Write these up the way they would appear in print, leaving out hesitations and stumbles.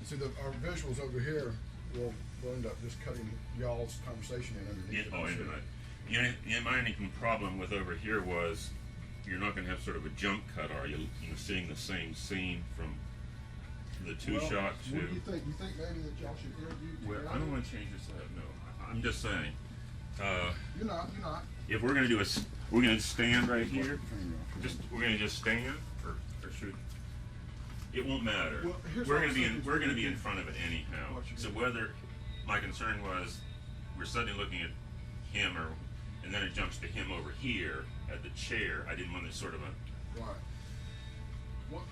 See, our visuals over here will end up just cutting y'all's conversation in underneath. Oh, into that. My only problem with over here was you're not going to have sort of a jump cut, are you? You're seeing the same scene from the two shots. What do you think? You think maybe that y'all should interview together? Well, I don't want to change this up. No, I'm just saying. You're not. If we're going to do we're going to stand right here. We're going to just stand, or should. It won't matter. Well, we're going to be in front of it anyhow. So whether my concern was we're suddenly looking at him, and then it jumps to him over here at the chair. I didn't want to sort of a. Right. What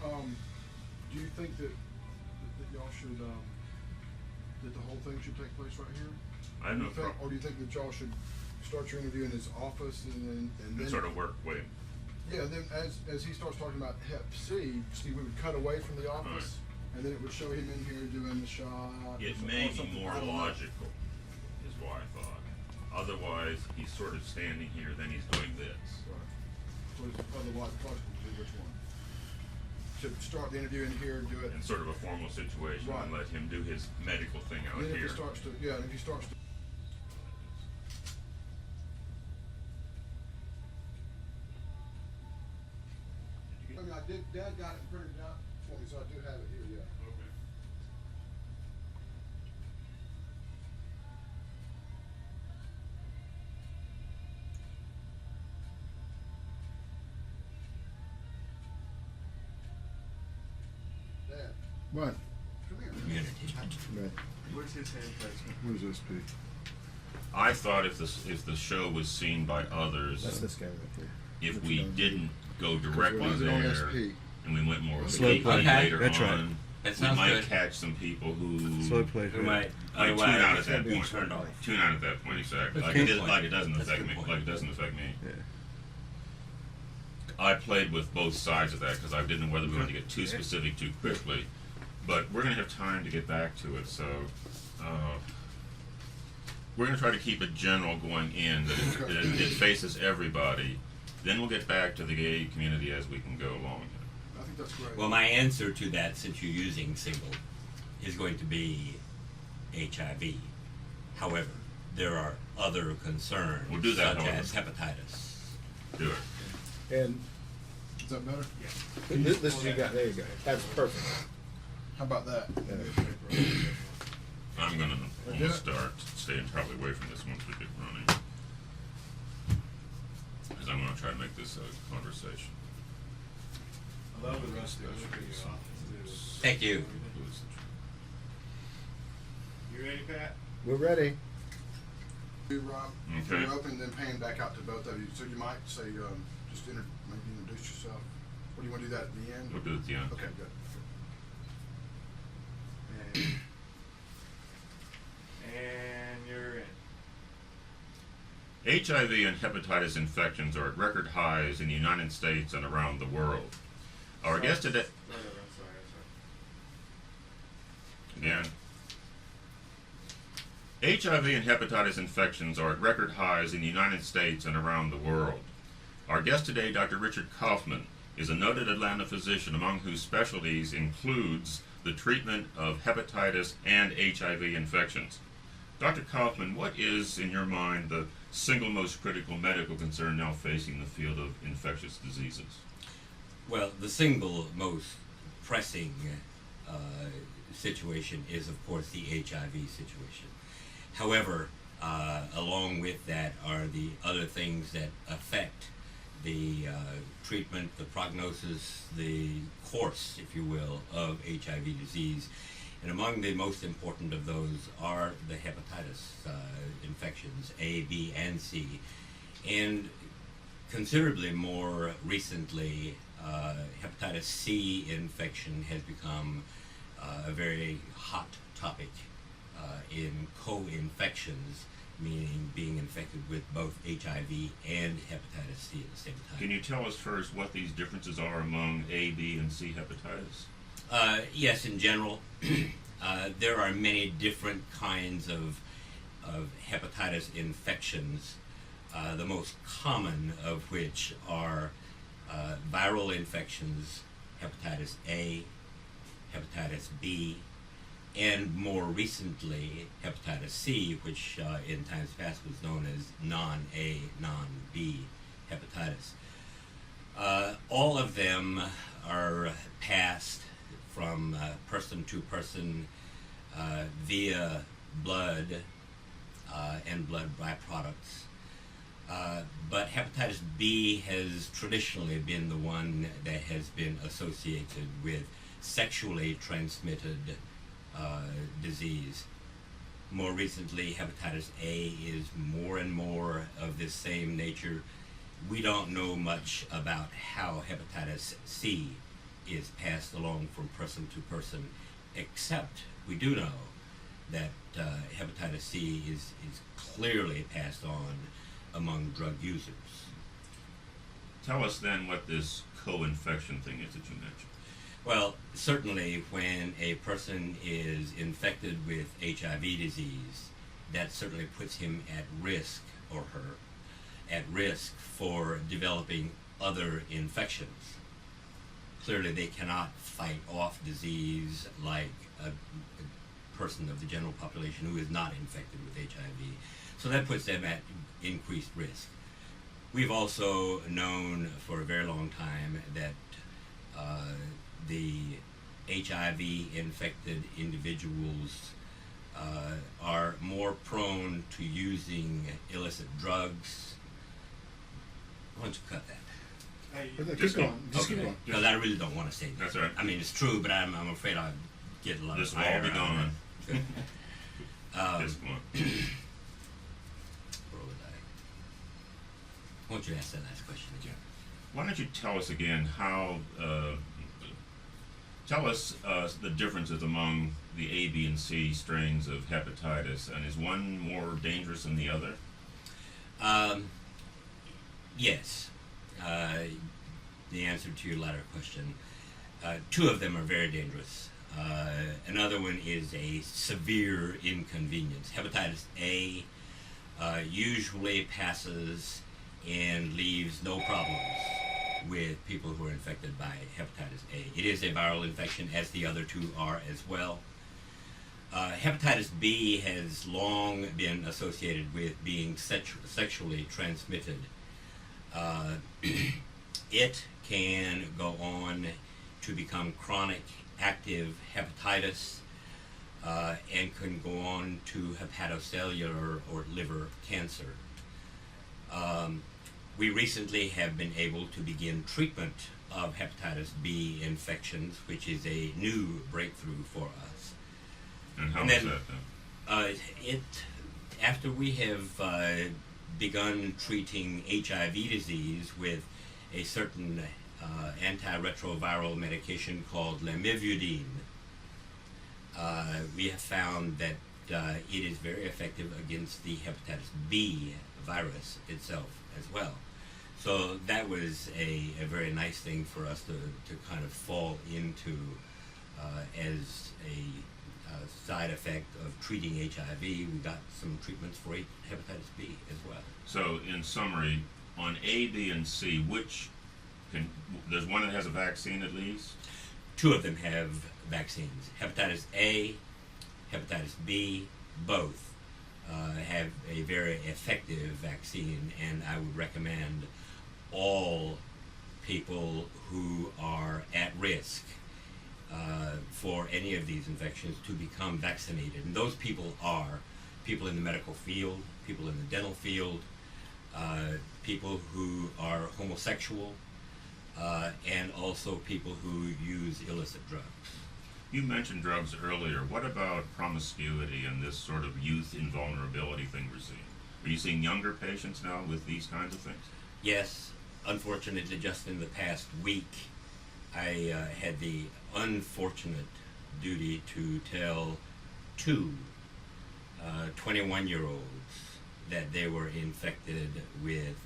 do you think that y'all should that the whole thing should take place right here? I have no problem. Or do you think that y'all should start your interview in his office and then sort of work with him? Yeah, and then as he starts talking about Hep C, we would cut away from the office, and then it would show him in here doing the shot. It may be more logical, is what I thought. Otherwise, he's sort of standing here, then he's doing this. Right. So it's otherwise logical to do which one? To start the interview in here, do it in sort of a formal situation, right, and let him do his medical thing out then here. If he starts to. I mean, Dad got it printed out for me, so I do have it here, yeah. Okay. Dad. What? Come here. Community. Right. What's his hand placement? What is this, Pete? I thought if the show was seen by others, That's this guy right here. if we didn't go directly we're there, on SP. and we went more Slow obliquely play. later That's right. on, That we sounds might good. catch some people who Slow play. Who might like tune otherwise out at that be point. turned off. Tune out at that point, exactly. That's Like good it, point. like it doesn't That's a affect good me. point. Like it doesn't affect me. Yeah. I played with both sides of that because I didn't know whether we wanted to get too specific too quickly. But we're going to have time to get back to it, so we're going to try to keep it general going in, that it faces everybody. Then we'll get back to the gay community as we can go along. I think that's great. Well, my answer to that, since you're using single, is going to be HIV. However, there are other concerns, We'll do that, such however. as hepatitis. Do it. And Is that better? this is you got. There you go. That's perfect. How about that? I'm going to do it? start staying probably away from this once we get running. Because I'm going to try to make this a conversation. I love the rusty look of your office, Thank you. too. You ready, Pat? We're ready. Do Rob, Okay. you're open, then pan back out to both of you. So you might say, just maybe introduce yourself. Or do you want to do that at the end? We'll do it at the end. Okay, good. And you're in. HIV and hepatitis infections are at record highs in the United States and around the world. Our guest today, I'm sorry. again, HIV and hepatitis infections are at record highs in the United States and around the world. Our guest today, Dr. Richard Kauffman, is a noted Atlanta physician among whose specialties includes the treatment of hepatitis and HIV infections. Dr. Kauffman, what is, in your mind, the single most critical medical concern now facing the field of infectious diseases? Well, the single most pressing situation is, of course, the HIV situation. However, along with that are the other things that affect the treatment, the prognosis, the course, if you will, of HIV disease. And among the most important of those are the hepatitis infections, A, B, and C. And considerably more recently, hepatitis C infection has become a very hot topic in co-infections, meaning being infected with both HIV and hepatitis C at the same time. Can you tell us first what these differences are among A, B, and C hepatitis? Yes, in general, there are many different kinds of hepatitis infections, the most common of which are viral infections, hepatitis A, hepatitis B, and more recently hepatitis C, which in times past was known as non-A, non-B hepatitis. All of them are passed from person to person via blood and blood byproducts. But hepatitis B has traditionally been the one that has been associated with sexually transmitted disease. More recently, hepatitis A is more and more of this same nature. We don't know much about how hepatitis C is passed along from person to person, except we do know that hepatitis C is clearly passed on among drug users. Tell us then what this co-infection thing is that you mentioned. Well, certainly when a person is infected with HIV disease, that certainly puts him at risk, or her, at risk for developing other infections. Clearly they cannot fight off disease like a person of the general population who is not infected with HIV. So that puts them at increased risk. We've also known for a very long time that the HIV-infected individuals are more prone to using illicit drugs. Why don't you cut that? Hey, Keep going. Just keep Okay, going. because I really don't want to say that. That's all right. I mean, it's true, but I'm afraid I'd get a lot This of will all ire be out gone. of it. This one. Where was I? Why don't you ask that last question again? Why don't you tell us again how, tell us the differences among the A, B, and C strains of hepatitis, and is one more dangerous than the other? Yes. The answer to your latter question. Two of them are very dangerous. Another one is a severe inconvenience. Hepatitis A usually passes and leaves no problems with people who are infected by hepatitis A. It is a viral infection, as the other two are as well. Hepatitis B has long been associated with being sexually transmitted. It can go on to become chronic active hepatitis and can go on to hepatocellular or liver cancer. We recently have been able to begin treatment of hepatitis B infections, which is a new breakthrough for us. And how And is then, that then? After we have begun treating HIV disease with a certain antiretroviral medication called lamivudine, we have found that it is very effective against the hepatitis B virus itself as well. So that was a very nice thing for us to kind of fall into as a side effect of treating HIV. We got some treatments for hepatitis B as well. So, in summary, on A, B, and C, which there's one that has a vaccine at least? Two of them have vaccines. Hepatitis A, hepatitis B, both have a very effective vaccine, and I would recommend all people who are at risk for any of these infections to become vaccinated. And those people are people in the medical field, people in the dental field, people who are homosexual, and also people who use illicit drugs. You mentioned drugs earlier. What about promiscuity and this sort of youth invulnerability thing we're seeing? Are you seeing younger patients now with these kinds of things? Yes, unfortunately, just in the past week, I had the unfortunate duty to tell two 21-year-olds that they were infected with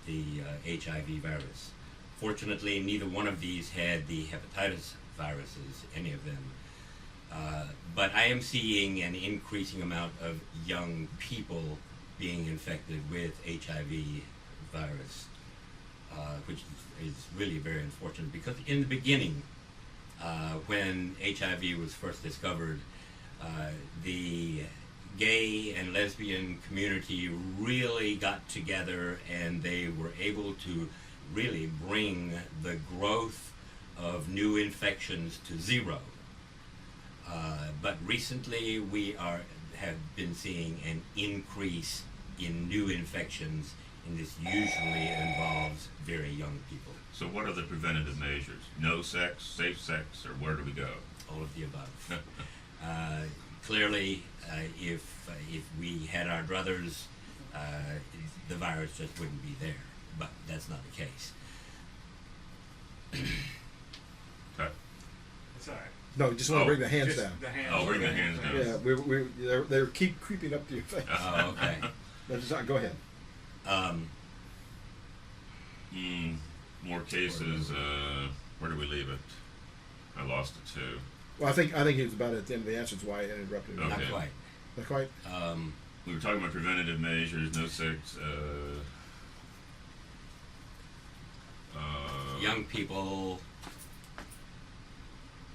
the HIV virus. Fortunately, neither one of these had the hepatitis viruses, any of them. But I am seeing an increasing amount of young people being infected with HIV virus, which is really very unfortunate, because in the beginning, when HIV was first discovered, The gay and lesbian community really got together, and they were able to really bring the growth of new infections to zero. But recently we have been seeing an increase in new infections, and this usually involves very young people. So what are the preventative measures? No sex, safe sex, or where do we go? All of the above. Clearly, if we had our druthers, the virus just wouldn't be there. But that's not the case. Okay. It's all right. No, just want to bring the hands Just down. the hands. Oh, bring the hands down. Yeah, they keep creeping up to your face. Oh, okay. That's not, go ahead. More cases. Where do we leave it? I lost it too. Well, I think he was about at the end of the answer. That's why I interrupted him. Okay. Not quite. Not quite. We were talking about preventative measures, no sex. Young people.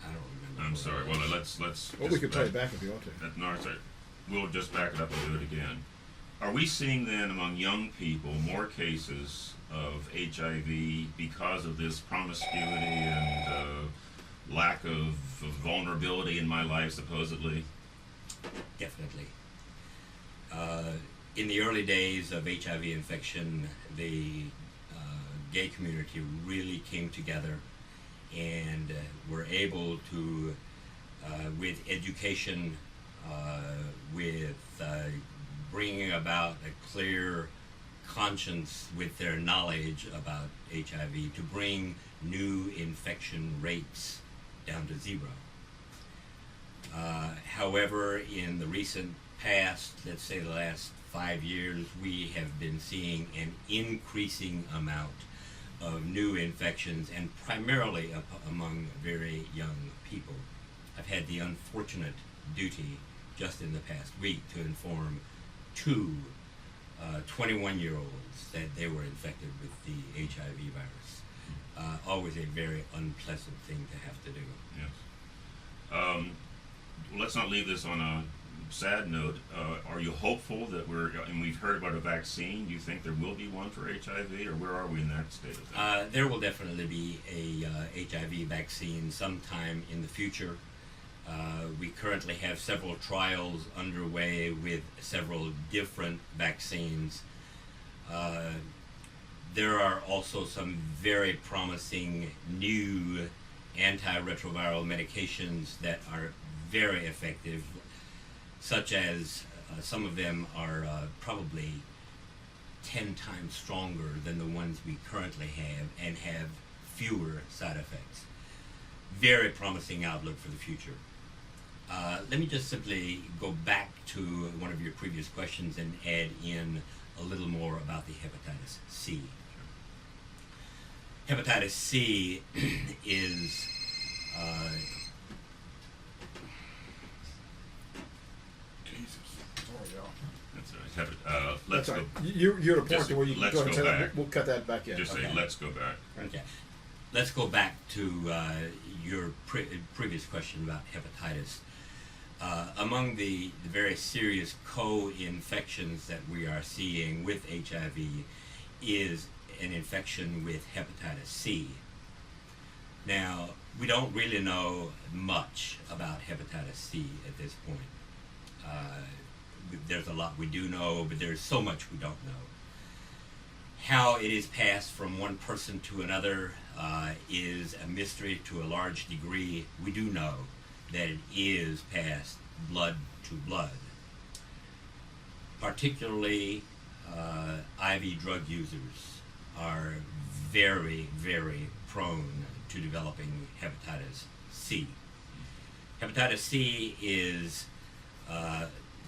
I don't remember. I'm sorry. Well, let's. Well, we could play it back if you want to. No, it's all right. We'll just back it up and do it again. Are we seeing then among young people more cases of HIV because of this promiscuity and lack of vulnerability in my life, supposedly? Definitely. In the early days of HIV infection, the gay community really came together and were able to, with education, with bringing about a clear conscience with their knowledge about HIV, to bring new infection rates down to zero. However, in the recent past, let's say the last 5 years, we have been seeing an increasing amount of new infections, and primarily among very young people. I've had the unfortunate duty just in the past week to inform two 21-year-olds that they were infected with the HIV virus. Always a very unpleasant thing to have to do. Yes. Let's not leave this on a sad note. Are you hopeful that and we've heard about a vaccine, do you think there will be one for HIV, or where are we in that state of things? There will definitely be a HIV vaccine sometime in the future. We currently have several trials underway with several different vaccines. There are also some very promising new antiretroviral medications that are very effective, such as some of them are probably 10 times stronger than the ones we currently have and have fewer side effects. Very promising outlook for the future. Let me just simply go back to one of your previous questions and add in a little more about the hepatitis C. Hepatitis C is That's all right. Let's That's go. right. You're at a point Just to where you can let's go ahead and go say that. back. We'll cut that back in. Just say, Okay. let's go back. Okay. Let's go back to your previous question about hepatitis. Among the very serious co-infections that we are seeing with HIV is an infection with hepatitis C. Now, we don't really know much about hepatitis C at this point. There's a lot we do know, but there's so much we don't know. How it is passed from one person to another is a mystery to a large degree. We do know that it is passed blood to blood. Particularly IV drug users are very, very prone to developing hepatitis C. Hepatitis C is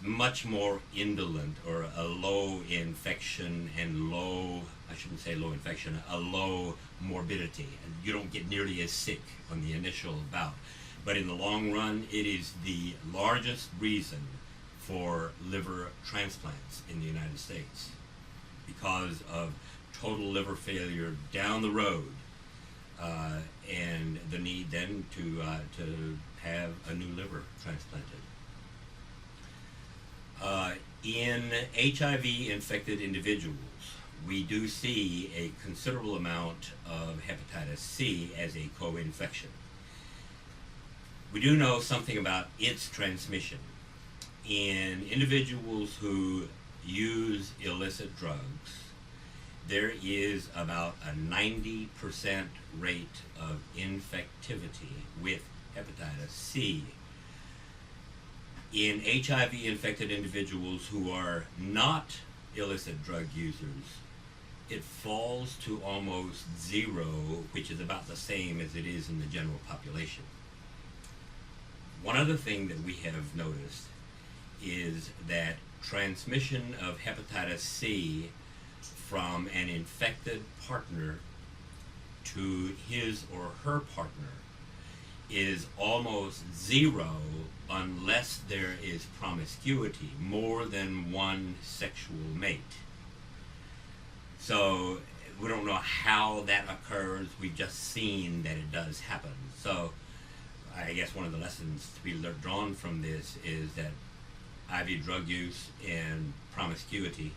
much more indolent, or a low infection and low, I shouldn't say low infection, a low morbidity. And you don't get nearly as sick on the initial bout. But in the long run, it is the largest reason for liver transplants in the United States because of total liver failure down the road, and the need then to have a new liver transplanted. In HIV infected individuals, we do see a considerable amount of hepatitis C as a co-infection. We do know something about its transmission. In individuals who use illicit drugs, there is about a 90% rate of infectivity with hepatitis C. In HIV infected individuals who are not illicit drug users, it falls to almost zero, which is about the same as it is in the general population. One other thing that we have noticed is that transmission of hepatitis C from an infected partner to his or her partner is almost zero unless there is promiscuity, more than one sexual mate. So we don't know how that occurs, we've just seen that it does happen. So I guess one of the lessons to be drawn from this is that IV drug use and promiscuity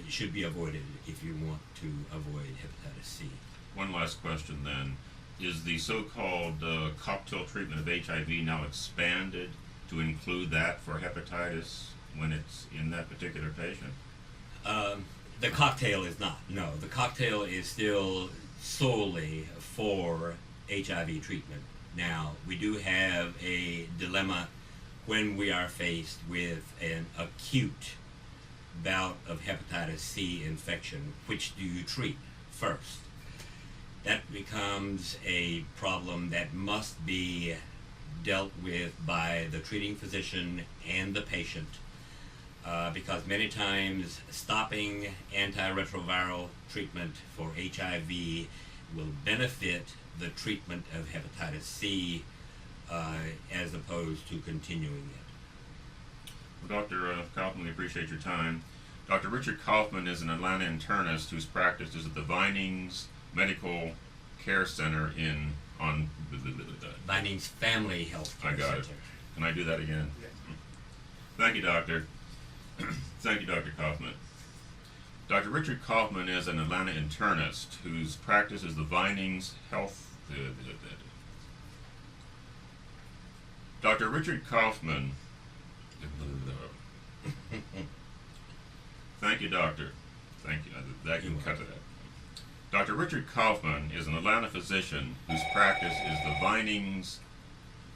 should be avoided if you want to avoid hepatitis C. One last question then. Is the so-called cocktail treatment of HIV now expanded to include that for hepatitis when it's in that particular patient? The cocktail is not. No, the cocktail is still solely for HIV treatment. Now, we do have a dilemma when we are faced with an acute bout of hepatitis C infection. Which do you treat first? That becomes a problem that must be dealt with by the treating physician and the patient, because many times stopping antiretroviral treatment for HIV will benefit the treatment of hepatitis C as opposed to continuing it. Well, Dr. Kauffman, we appreciate your time. Dr. Richard Kauffman is an Atlanta internist whose practice is at the Vinings Medical Care Center on Vinings Family Health Care I got it. Center. Can I do that again? Yeah. Thank you, Doctor. Thank you, Dr. Kauffman. Dr. Richard Kauffman is an Atlanta internist whose practice is the Vinings Health. Dr. Richard Kauffman. Thank you, Doctor. Thank you. That can cut it out. Dr. Richard Kauffman is an Atlanta physician whose practice is the Vinings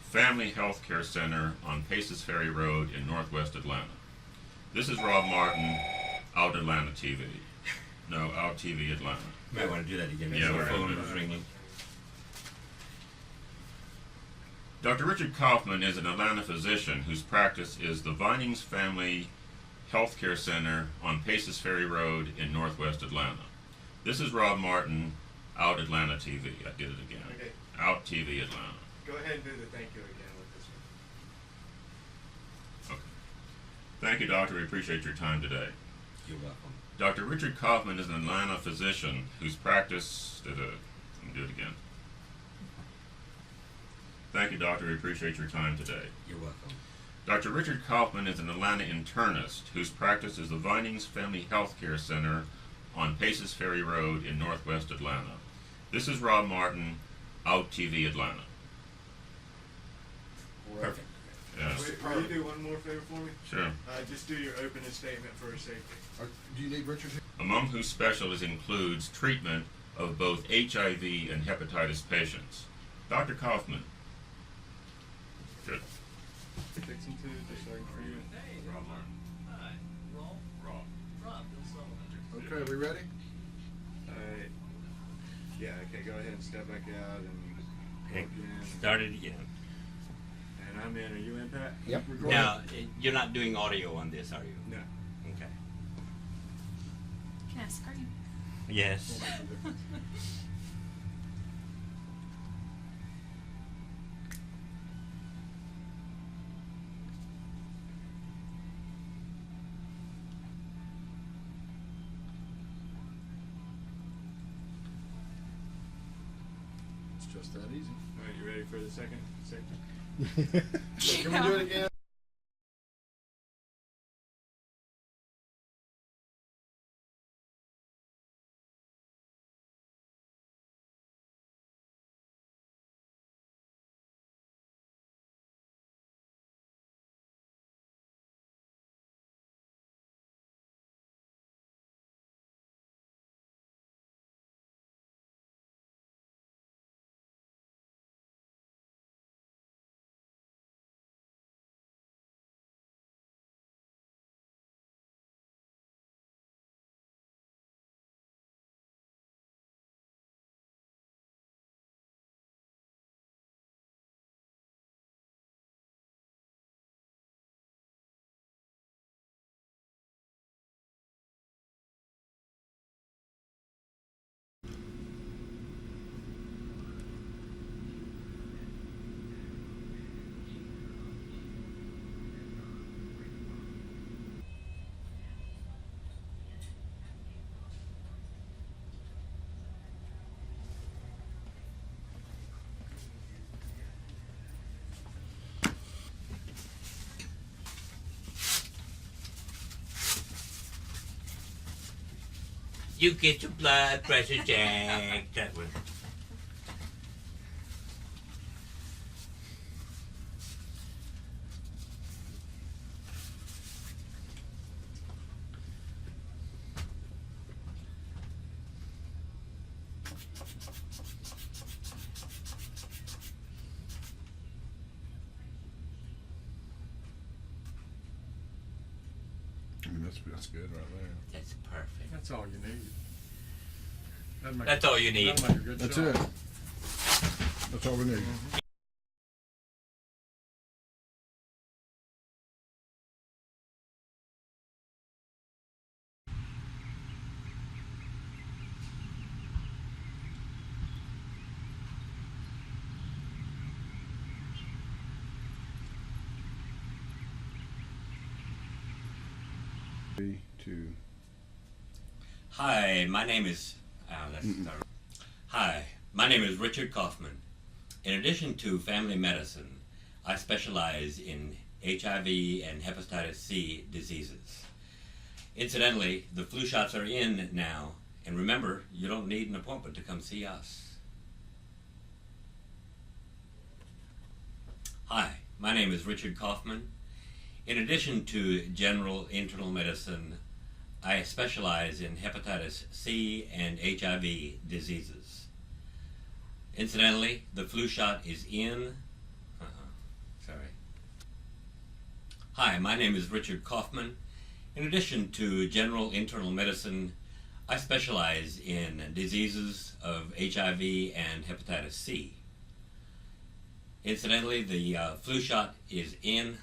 Family Health Care Center on Paces Ferry Road in Northwest Atlanta. This is Rob Martin, Out Atlanta TV. No, Out TV Atlanta. You might want to do that again. Yeah, The we're gonna phone do was that. ringing. Dr. Richard Kauffman is an Atlanta physician whose practice is the Vinings Family Health Care Center on Paces Ferry Road in Northwest Atlanta. This is Rob Martin, Out Atlanta TV. I did it again. Okay. Out TV Atlanta. Go ahead and do the thank you again with this one. Okay. Thank you, Doctor. We appreciate your time today. You're welcome. Dr. Richard Kauffman is an Atlanta physician whose practice. Let me do it again. Thank you, Doctor. We appreciate your time today. You're welcome. Dr. Richard Kauffman is an Atlanta internist whose practice is the Vinings Family Health Care Center on Paces Ferry Road in Northwest Atlanta. This is Rob Martin, Out TV Atlanta. Perfect. Yes. Will you do one more favor for me? Sure. Just do your opening statement for safety. Do you need Richard here? Among whose specialties includes treatment of both HIV and hepatitis patients. Dr. Kauffman. Good. Fixing to, just like for you. Rob Martin. Hi, Rob. Rob. Okay, we ready? Alright. Yeah, okay, go ahead and step back out and Okay. plug in. Start it again. And I'm in. Are you in, Pat? Yep. Recording. Now, you're not doing audio on this, are you? No. Okay. Can I scream? Yes. It's just that easy. Alright, you ready for the second? Can we do it again? You get your blood pressure checked. That one. I mean, that's good right there. That's perfect. That's all you need. That's all you need. That'll make a good That's shot. it. That's all we need. To Hi, my name is. Hi, my name is Richard Kauffman. In addition to family medicine, I specialize in HIV and hepatitis C diseases. Incidentally, the flu shots are in now, and remember, you don't need an appointment to come see us. Hi, my name is Richard Kauffman. In addition to general internal medicine, I specialize in hepatitis C and HIV diseases. Incidentally, the flu shot is in. Sorry. Hi, my name is Richard Kauffman. In addition to general internal medicine, I specialize in diseases of HIV and hepatitis C. Incidentally, the flu shot is in.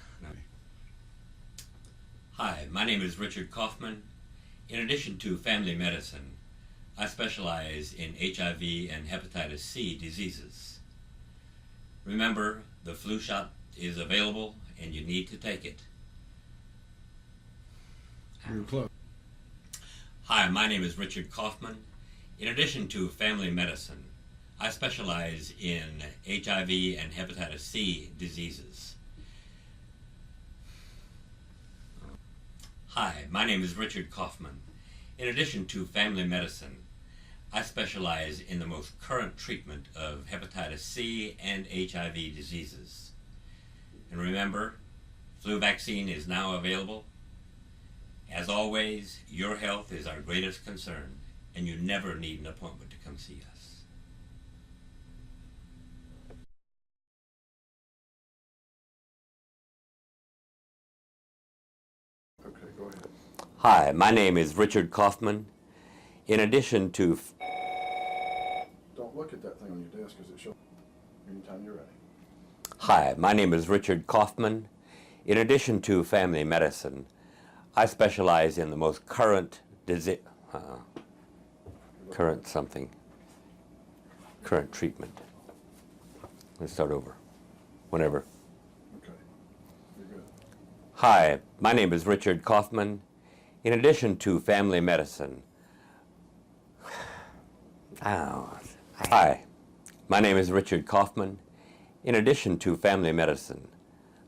Hi, my name is Richard Kauffman. In addition to family medicine, I specialize in HIV and hepatitis C diseases. Remember, the flu shot is available and you need to take it. you're close. Hi, my name is Richard Kauffman. In addition to family medicine, I specialize in HIV and hepatitis C diseases. Hi, my name is Richard Kauffman. In addition to family medicine, I specialize in the most current treatment of hepatitis C and HIV diseases. And remember, flu vaccine is now available. As always, your health is our greatest concern, and you never need an appointment to come see us. Okay, go ahead. Hi, my name is Richard Kauffman. In addition to... Don't look at that thing on your desk because it shows anytime you're ready. Hi, my name is Richard Kauffman. In addition to family medicine, I specialize in the most current current treatment. Let's start over. Whenever. Okay, you're good. Hi, my name is Richard Kauffman. In addition to family medicine, Hi, my name is Richard Kauffman. In addition to family medicine,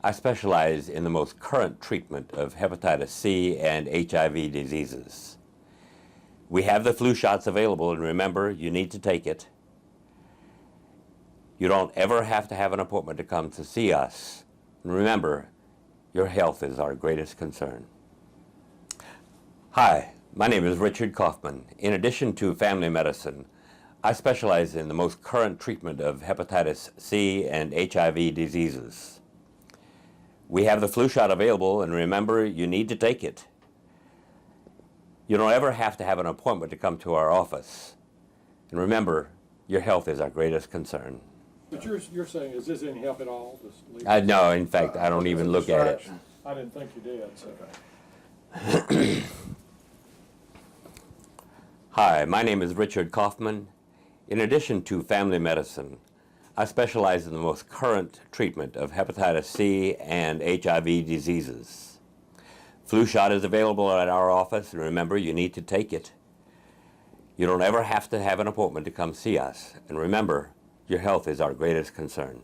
I specialize in the most current treatment of hepatitis C and HIV diseases. We have the flu shots available, and remember, you need to take it. You don't ever have to have an appointment to come to see us. And remember, your health is our greatest concern. Hi, my name is Richard Kauffman. In addition to family medicine, I specialize in the most current treatment of hepatitis C and HIV diseases. We have the flu shot available, and remember, you need to take it. You don't ever have to have an appointment to come to our office. And remember, your health is our greatest concern. But you're saying, is this any help at all? Just leave No, in fact, I don't even look at it. I didn't think you did. So. Hi, my name is Richard Kauffman. In addition to family medicine, I specialize in the most current treatment of hepatitis C and HIV diseases. Flu shot is available at our office, and remember, you need to take it. You don't ever have to have an appointment to come see us. And remember, your health is our greatest concern.